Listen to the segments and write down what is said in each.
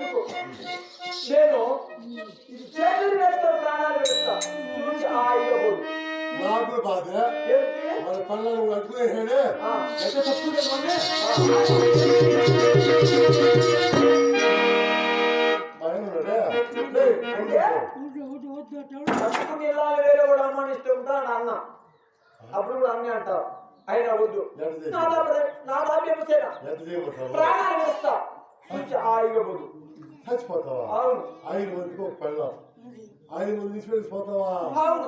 ఎందుకు నేను ఇది చేతులు వేస్తే ప్రాణాలు వేస్తా చూసి హాయిగా నాకు బాధ మన పనులను కట్టుకునేసాడే ఎంత తప్పుకుంటే కట్టుకుని వెళ్ళాలి వేరే కూడా అమ్మనిస్తూ ఉంటాను అన్న అప్పుడు కూడా అన్నీ అంటావు అయినా వద్దు నా ప్రాణాలు వేస్తా చూసి హాయిగా పోదు చచ్చిపోతావా? అవును 5 మందికి ఒక పెళ్ళం 5 మంది తీసుకెళ్ళిపోతావా? అవును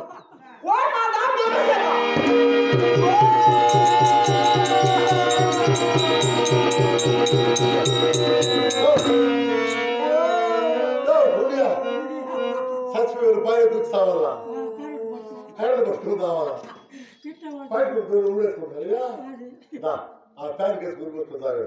చచ్చిపోయారు బయట దూకుతావాలా కరెంట్ పట్టుకుని కావాలా బయట ఊరేసుకుంటారు ఆ ప్యాన్ కేసు గురికొట్టుకుంటారు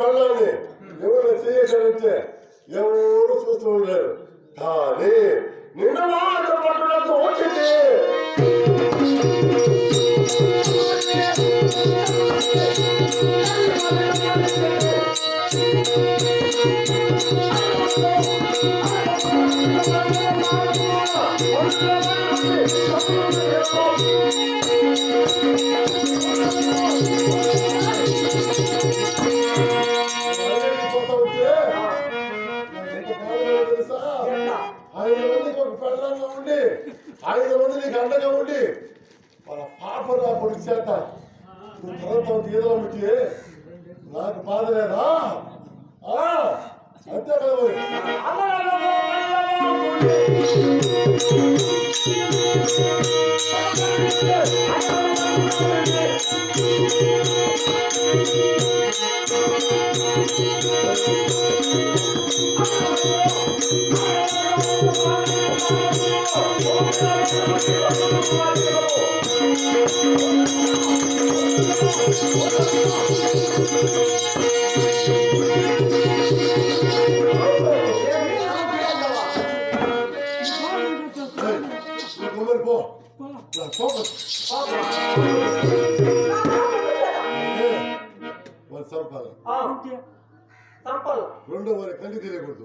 పనులని ఎవరు చేశారంటే ఎవరు చూస్తూ ఉండలేరు కానీ నిన్న పట్టునట్టు వచ్చింది ఉండి 5 మంది నీకు అండగా ఉండి వాళ్ళ పాప నా పొడికి చేత నువ్వు తర్వాత ఈదలో పెట్టి నాకు బాధ లేదా అంతే కదా రెండో వారి కంటి తెలియకూడదు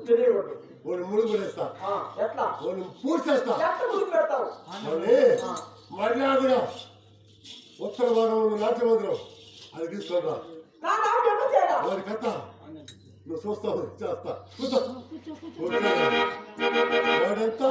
వాడిని ముడుగు పెడేస్తా వాడిని పూర్చేస్తా మర్యాదగా ఉత్తర భాగంలో నాట్యమందిరం అది తీసుకుంటా వారి కథ నువ్వు చూస్తావు చేస్తా వాడంతా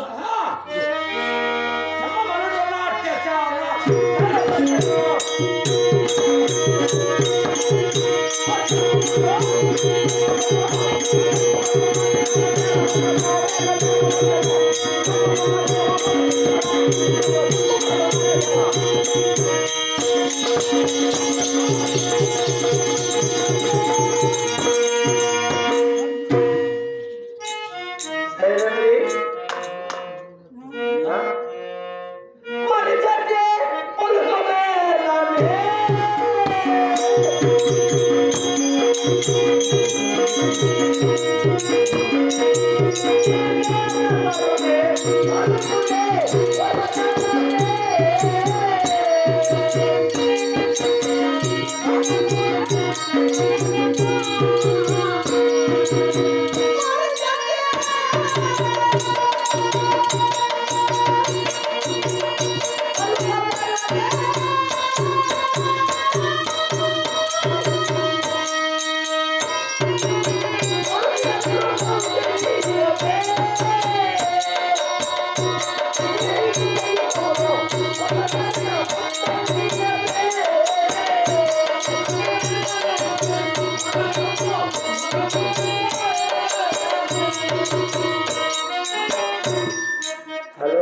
హలో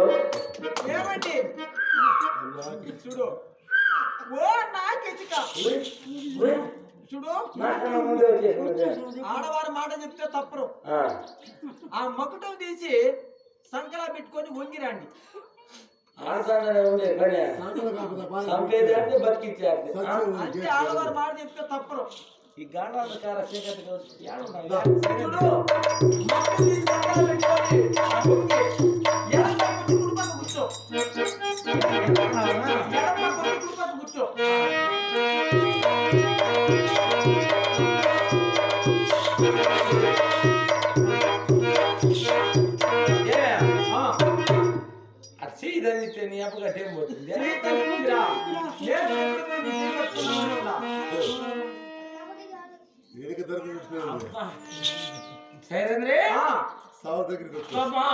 ఏమండి నాకు చూడు ఓ నాకెచ్చిక చూడు నాకన్నా ముందే వచ్చేసింది. ఆడవారి మాట చెప్తే తప్పరు ఆ, ఆ మకుటం తీసి సంకలా పెట్టుకొని వంగిరండి ఆడతానే ఉండే కానీ సంకల కాకపోతే బాగా చంపేదాన్ని బతికిచ్చేది. ఆ, అంటే ఆడవారి మాట చెప్తే తప్పరు ఈ గాండాధికార చీకటి చూడు మకుటం తీసి సంకలా పెట్టుకొని వంగి ఎడమ పక్క కుడి పక్క కూర్చో ఎడమ పక్క కుడి పక్క కూర్చో ఆ, అచ్చి ఇదంతే నీ అప్ప గట్టేం పోతుంది. చేయి తగ్గుతుందిరా. నేను ఎప్పుడైనా నీ చేయి పట్టుకున్నాను కదా. వెనుక దొరికి చూసుకునేది సైరంద్రే ఆ, సావు దగ్గరికి వచ్చి అమ్మా!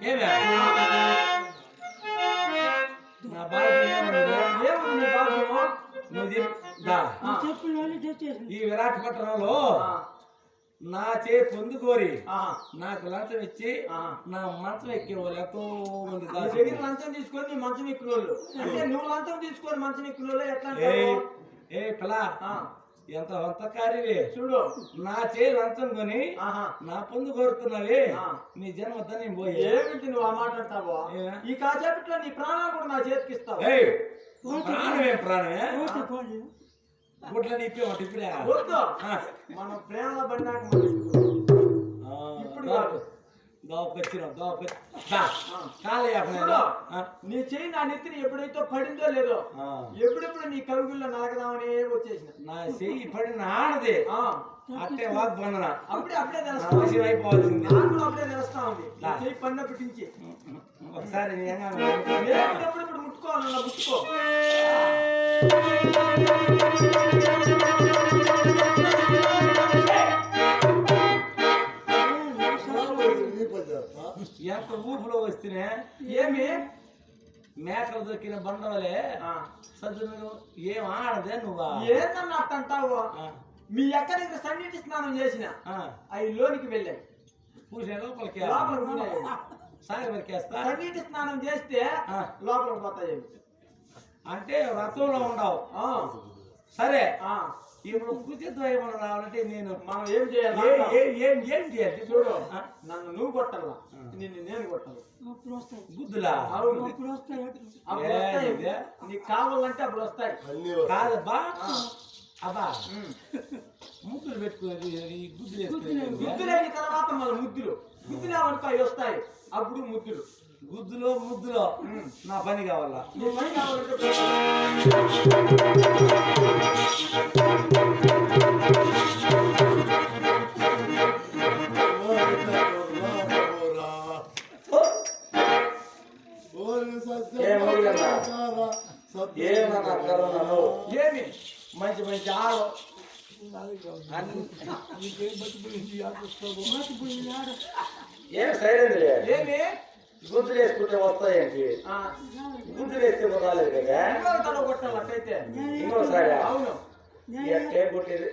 ఏమే? నా భాగ్యం ఏముందిరా? ఏముంది నీ భాగ్యము? నువ్వు దా. ఆ, ఈ విరాట్ పట్టణంలో ఆ, నా చే పొందుకోరి ఆ, నాకు లంచం ఇచ్చి ఆ. నా మంచం ఎక్కే వాళ్ళు ఎంతో మంది నీ దాచుకున్నారు. దగ్గర లంచం తీసుకొని నీ మంచం ఎక్కినోళ్ళు అంటే నువ్వు లంచం తీసుకొని మంచం ఎక్కినోళ్ళు ఎట్లా ఏ అంటావు? ఏ పిల్ల ఆ, ఎంత వంతకారివి చూడు నా చే లంచం కొని ఆహా నా పొందు కోరుతున్నావే ఆ. నీ జన్మద్దని పోయి ఏమిటి నువ్వు ఆ మాట అంటావో ఏ? ఈ కాసేపట్లో నీ ప్రాణాలు కూడా నా చేతికి ఇస్తావు ఏయ్, ప్రాణమే ప్రాణమే గుడ్లని ఇప్పేవాటి ఇప్పుడే వద్దు ఆ. మన ప్రేమలో పడినాక మనం ఆ, ఇప్పుడు దా. కాదు. దావకొచ్చినావు దావకొచ్చి ఆ. కాలయాపన చూడు, నీ చెయ్యి నా నెత్తిని ఎప్పుడైతే పడిందో లేదో ఎప్పుడెప్పుడు నీ కవిగుల్లో నలగదామని వచ్చేసిన నా చెయ్యి పడిన ఆడది ఆ, అట్టే వాగ్బంధన అప్పుడే తెలుస్తా అవసరం అయిపోవాల్సింది నాకు కూడా అప్పుడే తెలుస్తా ఉంది నీ చెయ్యి పడినప్పటి నుంచి ఒకసారి నీ ఎప్పుడెప్పుడు ముట్టుకోవాలన్నా ముట్టుకో నీ పని చేస్తా ఎంత ఊపులో వస్తేనే ఏమి మేకలు దొరికిన బండవలే ఆ, సజ్జను ఏం ఆడదే నువ్వా ఏందన్నా అట్ట అంటావు ఆ, మీ ఎక్కడి దగ్గర సన్నిధి స్నానం చేసిన ఆ, అవి లోనికి వెళ్ళాయి పూసే లోపలికి లోపలికి ఉన్నాయి. సాగి వరకేస్తా సన్నిధి స్నానం చేస్తే ఆ. లోపలికి పోతాయి అవి. అంటే వ్రతంలో ఉండవు ఆ, సరే ఆ, ఇప్పుడు కుచిత్వం ఏమన్నా రావాలంటే నేను మనం ఏం చేయాలి ఏం చేయాలి చూడు ఆ, నన్ను నువ్వు కొట్టాలా నిన్ను నేను కొట్టాలి గుద్దులా అవును అప్పుడు వస్తాయి ఇదే? నీకు కావాలంటే అప్పుడు వస్తాయి అన్ని కాదబ్బా ఆ. అబ్బా ఉమ్. ముద్దులు పెట్టుకునేది ఈ గుద్దులు వేసుకునేది ముద్దులైన తర్వాత మన ముద్దులు అనుకో అవి వస్తాయి అప్పుడు ముద్దులు గుద్దులో ముద్దులో నా పని కావాలా నీ పని కావాలంటే ఏమన్నా కరోనాను ఏమి మంచి మంచి ఆరు ఏం సైలెంట్లే ఏమి గుద్దులు వేసుకుంటే వస్తాయండి ఆ, గుద్దులు వేస్తే రాలేదు కదా ఇంకోటి తడవ కొట్టాలి అట్టయితే ఇంకోసారి అవును ఎట్టే కొట్టేది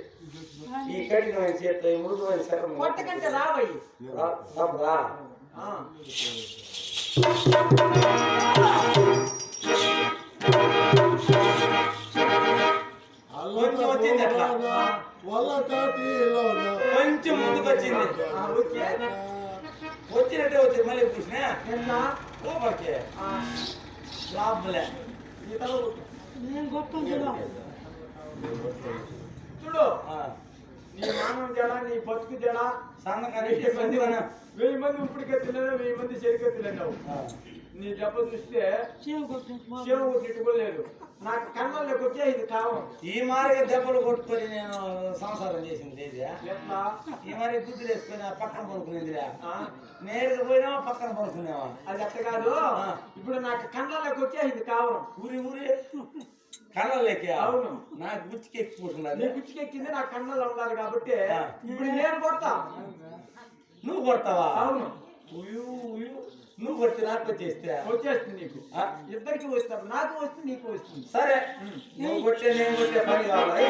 ఈ కఠినమైన చేతితో ఈ మృదువైన శరం కొట్టకంటే రావయ్యి రా ఆ. కొంచెం వచ్చింది అట్లా. కొంచెం ముందుకు వచ్చింది ఆ, వచ్చే వచ్చినట్టే వచ్చింది మళ్ళీ చూసినా నిన్న లోపలికి ఆ, లోపలే ఈ తడవ కొట్టు. చూడు ఆ, నీ మానవ జడ నీ బతుకు జడ సన్నకాని 1000 మంది ఇప్పటికే తినలేవు 1000 మంది చెరికే తినలేవు నీ దెబ్బ చూస్తే శివ కొట్టిట్టుకోలేదు నాకు కన్నుల్లోకి వచ్చే ఇది కావం ఈ మారిగా దెబ్బలు కొట్టుకొని నేను సంసారం చేసింది లేదా ఎట్లా ఈ మరి గుడ్డులు వేసుకుని పక్కన పడుకునేదిరా ఆ? నేరుగా పోయినావా పక్కన పడుకునేవా అది ఎట్ట కాదు ఇప్పుడు నాకు కన్నుల్లోకి వచ్చే ఇది కావం ఊరి కళ్ళలేక అవును. నాకు గుచ్చికి నీ ఎక్కిపోతున్నది గుచ్చికెక్కింది నాకు కన్నుల్లో ఉండాలి కాబట్టి ఇప్పుడు నేను కొడతా నువ్వు కొడతావా అవును ఉయు ఉయు నువ్వు కొట్టి నాకు వచ్చేస్తే వచ్చేస్తుంది నీకు ఆ? ఇద్దరికి వస్తాం నాకు వస్తుంది నీకు వస్తుంది సరే నువ్వు కొట్టే నేను కొట్టే పని కావాలి